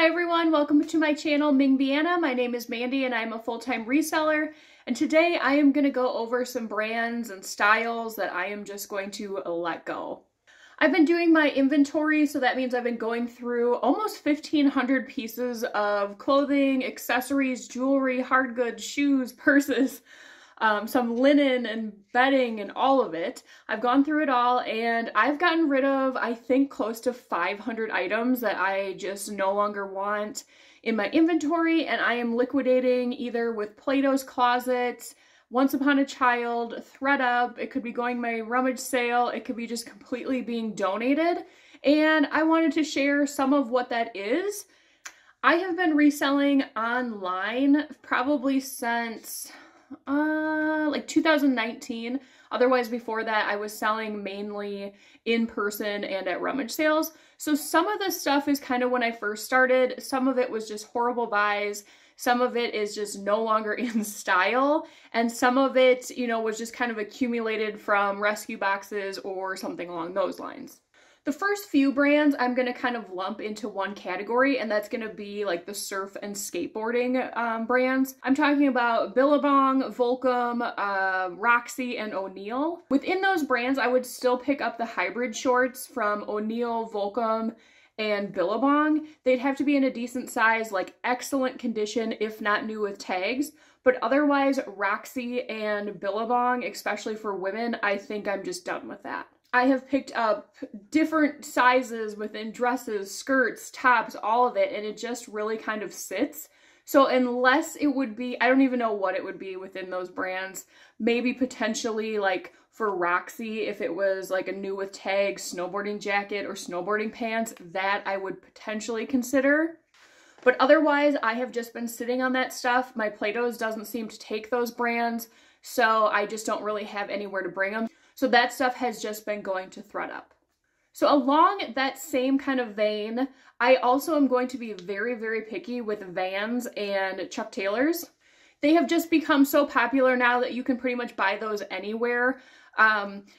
Hi everyone, welcome to my channel Mingby. My name is Mandy and I'm a full-time reseller, and today I am going to go over some brands and styles that I am just going to let go. I've been doing my inventory, so that means I've been going through almost 1,500 pieces of clothing, accessories, jewelry, hard goods, shoes, purses, some linen and bedding and all of it. I've gone through it all and I've gotten rid of, I think, close to 500 items that I just no longer want in my inventory, and I am liquidating either with Plato's Closet, Once Upon a Child, ThredUp. It could be going my rummage sale, it could be just completely being donated, and I wanted to share some of what that is. I have been reselling online probably since like 2019. Otherwise, before that, I was selling mainly in person and at rummage sales. So some of this stuff is kind of when I first started. Some of it was just horrible buys. Some of it is just no longer in style. And some of it, you know, was just kind of accumulated from rescue boxes or something along those lines. The first few brands I'm going to kind of lump into one category, and that's going to be like the surf and skateboarding brands. I'm talking about Billabong, Volcom, Roxy, and O'Neill. Within those brands, I would still pick up the hybrid shorts from O'Neill, Volcom, and Billabong. They'd have to be in a decent size, like excellent condition, if not new with tags. But otherwise, Roxy and Billabong, especially for women, I think I'm just done with that. I have picked up different sizes within dresses, skirts, tops, all of it, and it just really kind of sits. So unless it would be, I don't even know what it would be within those brands, maybe potentially like for Roxy, if it was like a new with tags snowboarding jacket or snowboarding pants, that I would potentially consider. But otherwise, I have just been sitting on that stuff. My Plato's doesn't seem to take those brands, so I just don't really have anywhere to bring them. So that stuff has just been going to ThredUp. So along that same kind of vein, I also am going to be very, very picky with Vans and Chuck Taylors. They have just become so popular now that you can pretty much buy those anywhere.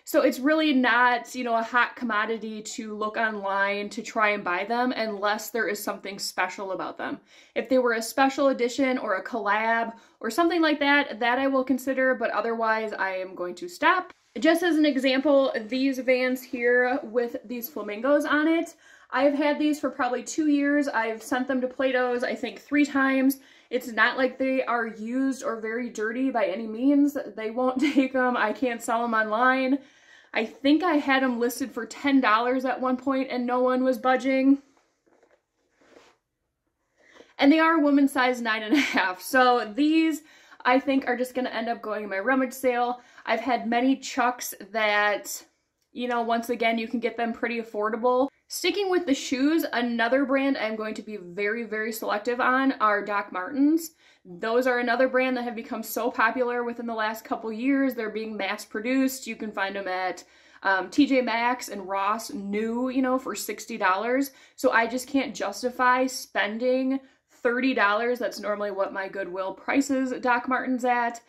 So it's really not, you know, a hot commodity to look online to try and buy them unless there is something special about them. If they were a special edition or a collab or something like that, that I will consider, but otherwise I am going to stop. Just as an example, these Vans here with these flamingos on it, I've had these for probably 2 years. I've sent them to Plato's, I think 3 times. It's not like they are used or very dirty by any means. They won't take them. I can't sell them online. I think I had them listed for $10 at one point and no one was budging. And they are women's size 9.5. So these, I think, are just going to end up going in my rummage sale. I've had many Chucks that, you know, once again, you can get them pretty affordable. Sticking with the shoes, another brand I'm going to be very, very selective on are Doc Martens. Those are another brand that have become so popular within the last couple years. They're being mass produced. You can find them at TJ Maxx and Ross new, you know, for $60. So I just can't justify spending $30. That's normally what my Goodwill prices Doc Martens at.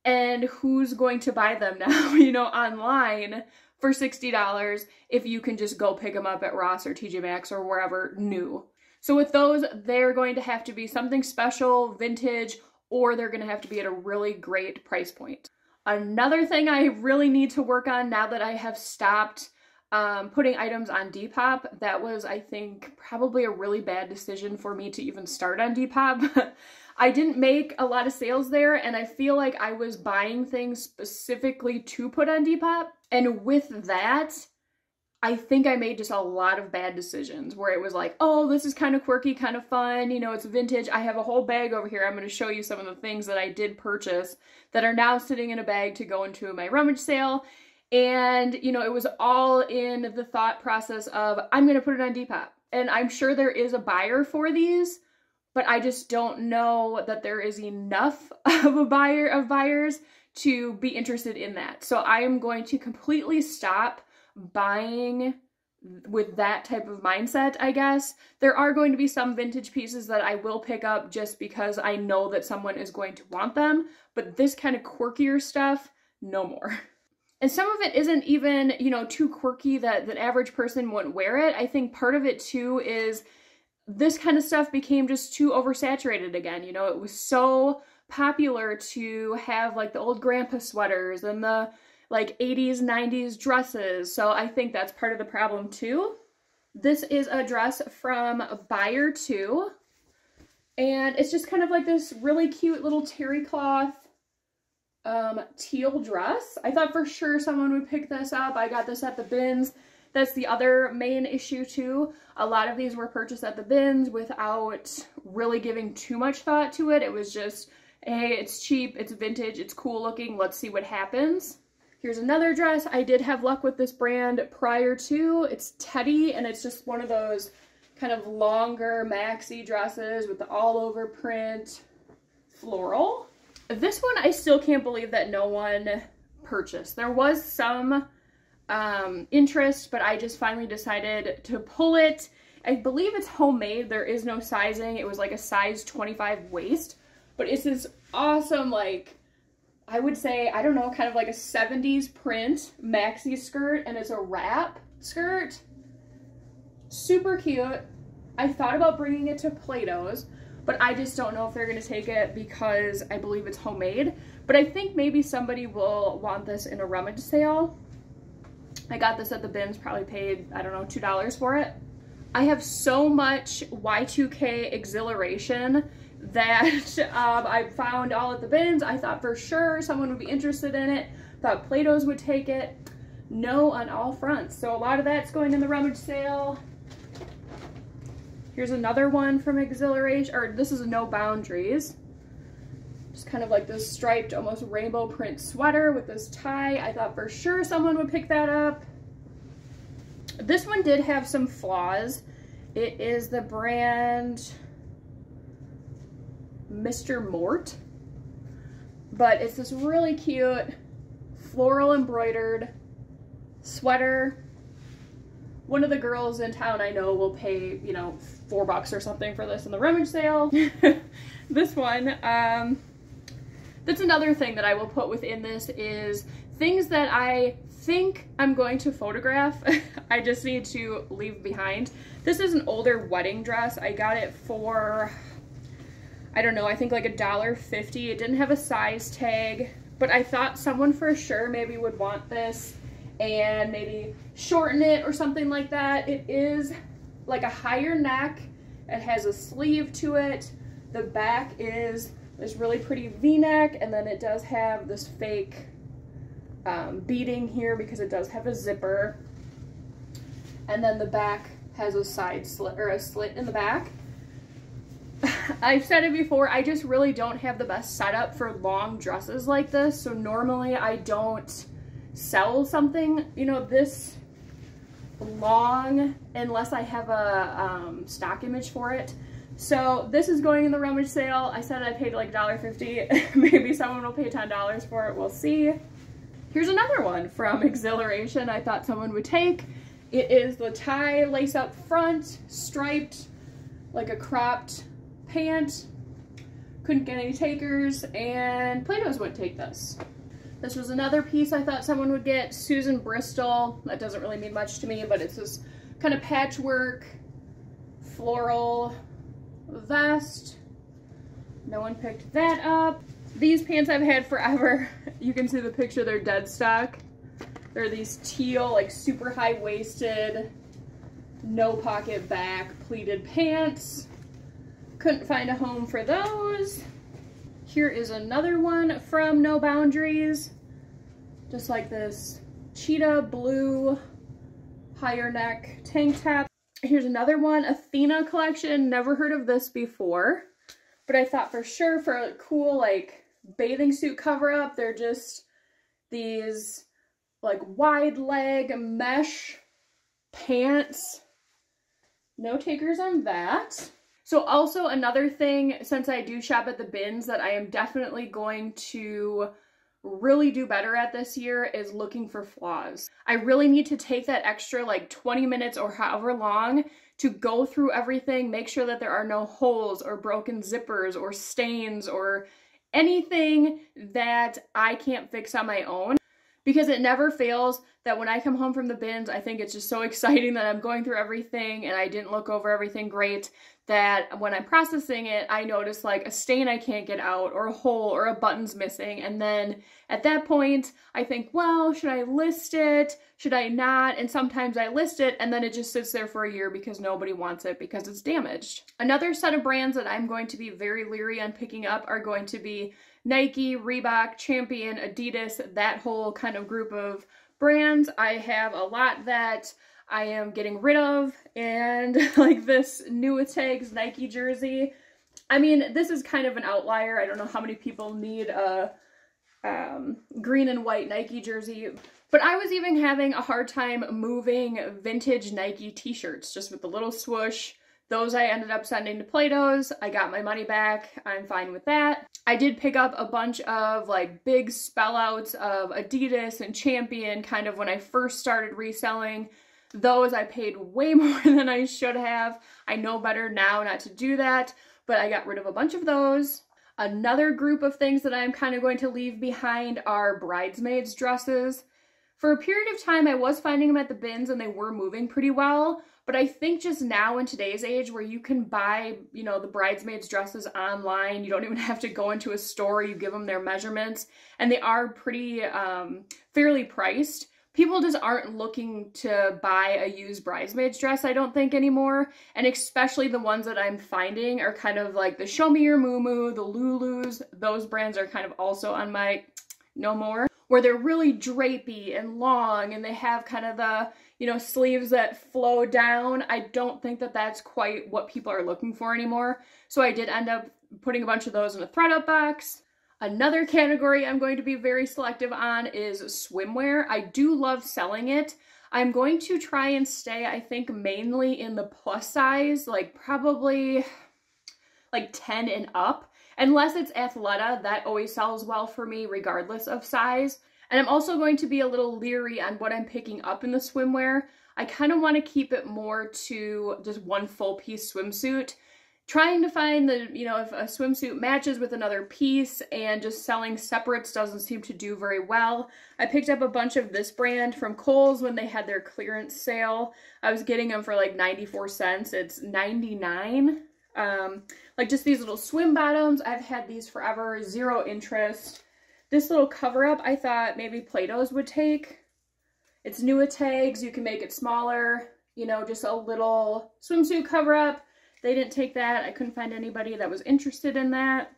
And who's going to buy them now, you know, online for $60 if you can just go pick them up at Ross or TJ Maxx or wherever new. So with those, they're going to have to be something special, vintage, or they're going to have to be at a really great price point. Another thing I really need to work on now that I have stopped putting items on Depop, that was, I think, probably a really bad decision for me to even start on Depop. I didn't make a lot of sales there, and I feel like I was buying things specifically to put on Depop. And with that, I think I made just a lot of bad decisions where it was like, oh, this is kind of quirky, kind of fun, you know, it's vintage. I have a whole bag over here. I'm going to show you some of the things that I did purchase that are now sitting in a bag to go into my rummage sale. And, you know, it was all in the thought process of, I'm going to put it on Depop. And I'm sure there is a buyer for these, but I just don't know that there is enough of a buyers to be interested in that. So I am going to completely stop buying with that type of mindset, I guess. There are going to be some vintage pieces that I will pick up just because I know that someone is going to want them, but this kind of quirkier stuff, no more. And some of it isn't even, you know, too quirky that the average person wouldn't wear it. I think part of it too is this kind of stuff became just too oversaturated again. You know, it was so popular to have like the old grandpa sweaters and the like 80s, 90s dresses. So I think that's part of the problem too. This is a dress from Buyer 2. And it's just kind of like this really cute little terry cloth teal dress. I thought for sure someone would pick this up. I got this at the bins. That's the other main issue too. A lot of these were purchased at the bins without really giving too much thought to it. It was just, hey, it's cheap, it's vintage, it's cool looking, let's see what happens. Here's another dress. I did have luck with this brand prior to. It's Teddy, and it's just one of those kind of longer maxi dresses with the all over print floral. This one I still can't believe that no one purchased. There was some interest, but I just finally decided to pull it. I believe it's homemade. There is no sizing. It was like a size 25 waist, but it's this awesome, like, I would say, I don't know, kind of like a 70s print maxi skirt, and it's a wrap skirt. Super cute. I thought about bringing it to Plato's, but I just don't know if they're going to take it because I believe it's homemade. But I think maybe somebody will want this in a rummage sale. I got this at the bins, probably paid, I don't know, $2 for it. I have so much Y2K exhilaration that I found all at the bins. I thought for sure someone would be interested in it. Thought Plato's would take it. No on all fronts. So a lot of that's going in the rummage sale. Here's another one from Exhilaration, or this is a No Boundaries. Just kind of like this striped, almost rainbow print sweater with this tie. I thought for sure someone would pick that up. This one did have some flaws. It is the brand Mr. Mort, but it's this really cute floral embroidered sweater. One of the girls in town I know will pay, you know, $4 or something for this in the rummage sale. This one, that's another thing that I will put within this is things that I think I'm going to photograph. I just need to leave behind. This is an older wedding dress. I got it for, I don't know, I think like $1.50. It didn't have a size tag, but I thought someone for sure maybe would want this and maybe shorten it or something like that. It is like a higher neck. It has a sleeve to it. The back is this really pretty V-neck, and then it does have this fake beading here because it does have a zipper. And then the back has a side slit, or a slit in the back. I've said it before, I just really don't have the best setup for long dresses like this. So normally I don't sell something, you know, this long unless I have a stock image for it. So this is going in the rummage sale. I said I paid like $1.50. Maybe someone will pay $10 for it. We'll see. Here's another one from Exhilaration I thought someone would take. It is the tie lace up front, striped, like a cropped pant. Couldn't get any takers, and Plato's would take this. This was another piece I thought someone would get. Susan Bristol. That doesn't really mean much to me, but it's this kind of patchwork floral vest. No one picked that up. These pants I've had forever. You can see the picture, they're dead stock. They're these teal, like super high-waisted, no pocket back pleated pants. Couldn't find a home for those. Here is another one from No Boundaries. Just like this cheetah blue higher neck tank top. Here's another one, Athena collection. Never heard of this before, but I thought for sure for a cool like bathing suit cover up, they're just these like wide leg mesh pants. No takers on that. So also another thing, since I do shop at the bins, that I am definitely going to really do better at this year is looking for flaws. I really need to take that extra like 20 minutes or however long to go through everything, make sure that there are no holes or broken zippers or stains or anything that I can't fix on my own. because it never fails that when I come home from the bins, I think it's just so exciting that I'm going through everything and I didn't look over everything great, that when I'm processing it, I notice like a stain I can't get out, or a hole, or a button's missing. And then at that point, I think, well, should I list it? Should I not? And sometimes I list it and then it just sits there for a year because nobody wants it because it's damaged. Another set of brands that I'm going to be very leery on picking up are going to be Nike, Reebok, Champion, Adidas, that whole kind of group of brands. I have a lot that I am getting rid of, and like this new Tags Nike jersey. I mean, this is kind of an outlier. I don't know how many people need a green and white Nike jersey, but I was even having a hard time moving vintage Nike t-shirts just with the little swoosh. Those I ended up sending to Plato's. I got my money back. I'm fine with that. I did pick up a bunch of like big spellouts of Adidas and Champion kind of when I first started reselling. Those I paid way more than I should have. I know better now not to do that, but I got rid of a bunch of those. Another group of things that I'm kind of going to leave behind are bridesmaids dresses. For a period of time, I was finding them at the bins and they were moving pretty well. But I think just now in today's age where you can buy, you know, the bridesmaids dresses online, you don't even have to go into a store, you give them their measurements, and they are pretty fairly priced. People just aren't looking to buy a used bridesmaids dress, I don't think, anymore. And especially the ones that I'm finding are kind of like the Show Me Your Moo, the Lulus. Those brands are kind of also on my no more, where they're really drapey and long and they have kind of the, you know, sleeves that flow down. I don't think that that's quite what people are looking for anymore. So I did end up putting a bunch of those in a thredUP box. Another category I'm going to be very selective on is swimwear. I do love selling it. I'm going to try and stay, I think, mainly in the plus size, like probably like 10 and up. Unless it's Athleta, that always sells well for me regardless of size. And I'm also going to be a little leery on what I'm picking up in the swimwear. I kind of want to keep it more to just one full piece swimsuit. Trying to find the, you know, if a swimsuit matches with another piece, and just selling separates doesn't seem to do very well. I picked up a bunch of this brand from Kohl's when they had their clearance sale. I was getting them for like 94 cents. It's 99. Like just these little swim bottoms. I've had these forever, zero interest. This little cover up I thought maybe Plato's would take. It's new tags, you can make it smaller, you know, just a little swimsuit cover up. They didn't take that. I couldn't find anybody that was interested in that.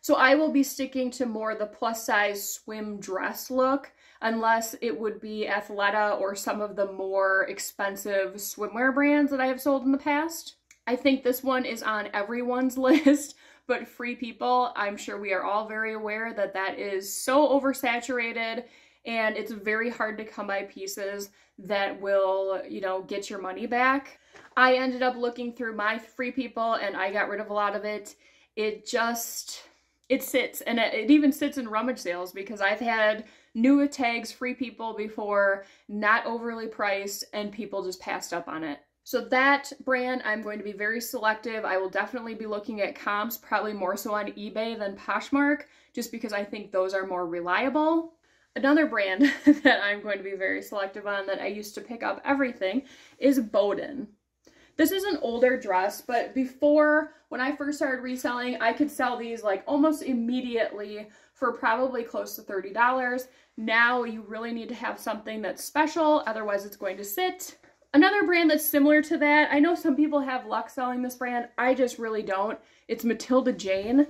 So I will be sticking to more the plus size swim dress look, unless it would be Athleta or some of the more expensive swimwear brands that I have sold in the past. I think this one is on everyone's list, but Free People, I'm sure we are all very aware that that is so oversaturated, and it's very hard to come by pieces that will, you know, get your money back. I ended up looking through my Free People and I got rid of a lot of it. It sits, and it even sits in rummage sales, because I've had new tags Free People before, not overly priced, and people just passed up on it. So that brand, I'm going to be very selective. I will definitely be looking at comps, probably more so on eBay than Poshmark, just because I think those are more reliable. Another brand that I'm going to be very selective on that I used to pick up everything is Boden. This is an older dress, but before, when I first started reselling, I could sell these like almost immediately for probably close to $30. Now you really need to have something that's special, otherwise it's going to sit. Another brand that's similar to that, I know some people have luck selling this brand, I just really don't. It's Matilda Jane.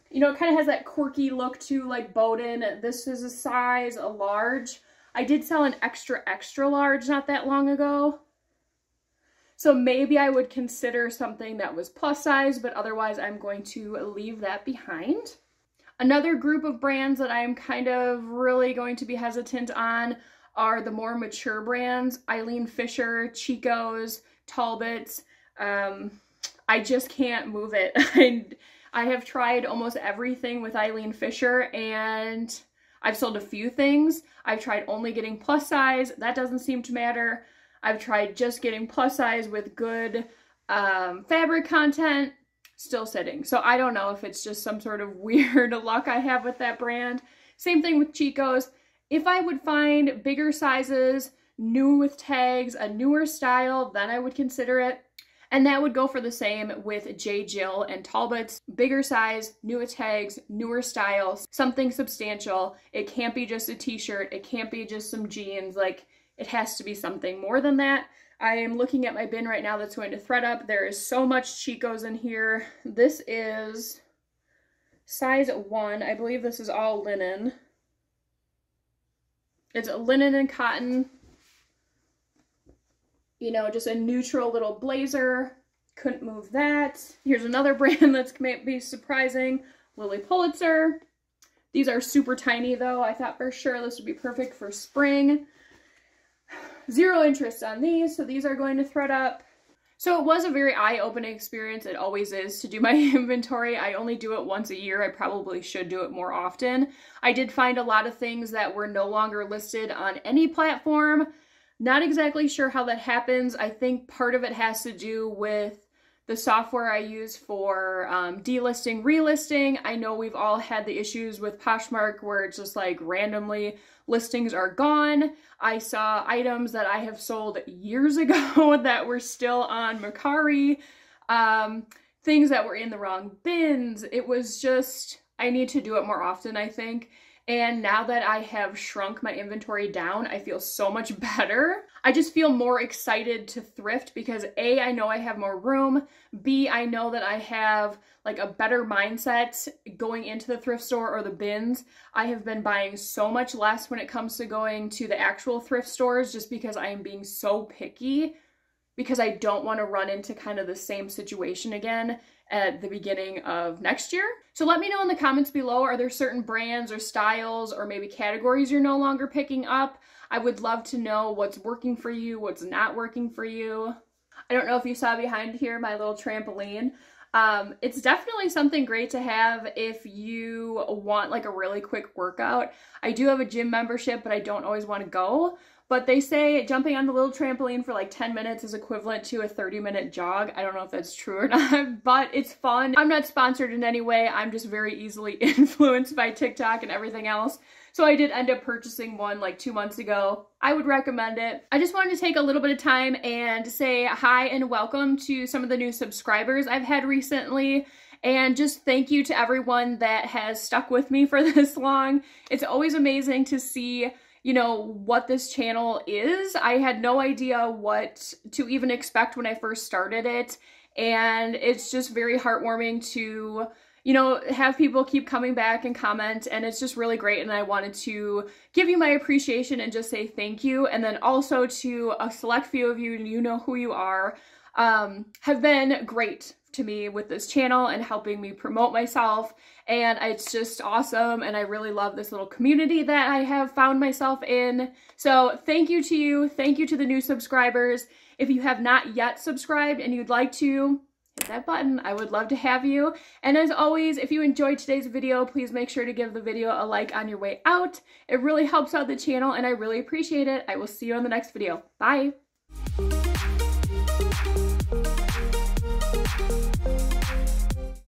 You know, it kind of has that quirky look to like Boden. This is a size, a large. I did sell an extra large not that long ago. So maybe I would consider something that was plus size, but otherwise I'm going to leave that behind. Another group of brands that I'm kind of really going to be hesitant on are the more mature brands, Eileen Fisher, Chico's, Talbot's. I just can't move it. I have tried almost everything with Eileen Fisher, and I've sold a few things. I've tried only getting plus size. That doesn't seem to matter. I've tried just getting plus size with good fabric content. Still sitting. So I don't know if it's just some sort of weird luck I have with that brand. Same thing with Chico's. If I would find bigger sizes, new with tags, a newer style, then I would consider it. And that would go for the same with J. Jill and Talbot's. Bigger size, newer tags, newer styles, something substantial. It can't be just a t-shirt. It can't be just some jeans. Like, it has to be something more than that. I am looking at my bin right now that's going to thread up. There is so much Chico's in here. This is size 1. I believe this is all linen. It's linen and cotton. You know, just a neutral little blazer. Couldn't move that. Here's another brand that's may be surprising. Lily Pulitzer. These are super tiny though. I thought for sure this would be perfect for spring. Zero interest on these, so these are going to thread up. So it was a very eye-opening experience. It always is to do my inventory. I only do it once a year. I probably should do it more often. I did find a lot of things that were no longer listed on any platform. Not exactly sure how that happens. I think part of it has to do with the software I use for delisting, relisting. I know we've all had the issues with Poshmark where it's just like randomly listings are gone. I saw items that I have sold years ago that were still on Mercari, things that were in the wrong bins. It was just, I need to do it more often, I think. And now that I have shrunk my inventory down, I feel so much better. I just feel more excited to thrift because A, I know I have more room. B, I know that I have like a better mindset going into the thrift store or the bins. I have been buying so much less when it comes to going to the actual thrift stores just because I am being so picky because I don't want to run into kind of the same situation again at the beginning of next year. So let me know in the comments below, are there certain brands or styles or maybe categories you're no longer picking up? I would love to know what's working for you, what's not working for you. I don't know if you saw behind here my little trampoline. It's definitely something great to have if you want like a really quick workout. I do have a gym membership, but I don't always want to go. But they say jumping on the little trampoline for like 10 minutes is equivalent to a 30-minute jog. I don't know if that's true or not, but it's fun. I'm not sponsored in any way. I'm just very easily influenced by TikTok and everything else. So I did end up purchasing one like 2 months ago. I would recommend it. I just wanted to take a little bit of time and say hi and welcome to some of the new subscribers I've had recently. And just thank you to everyone that has stuck with me for this long. It's always amazing to see, you know, what this channel is. I had no idea what to even expect when I first started it. And it's just very heartwarming to, you know, have people keep coming back and comment, and it's just really great. And I wanted to give you my appreciation and just say thank you. And then also to a select few of you, you know who you are, have been great to me with this channel and helping me promote myself. And it's just awesome. And I really love this little community that I have found myself in. So thank you to you. Thank you to the new subscribers. If you have not yet subscribed and you'd like to, hit that button. I would love to have you. And as always, if you enjoyed today's video, please make sure to give the video a like on your way out. It really helps out the channel and I really appreciate it. I will see you on the next video. Bye.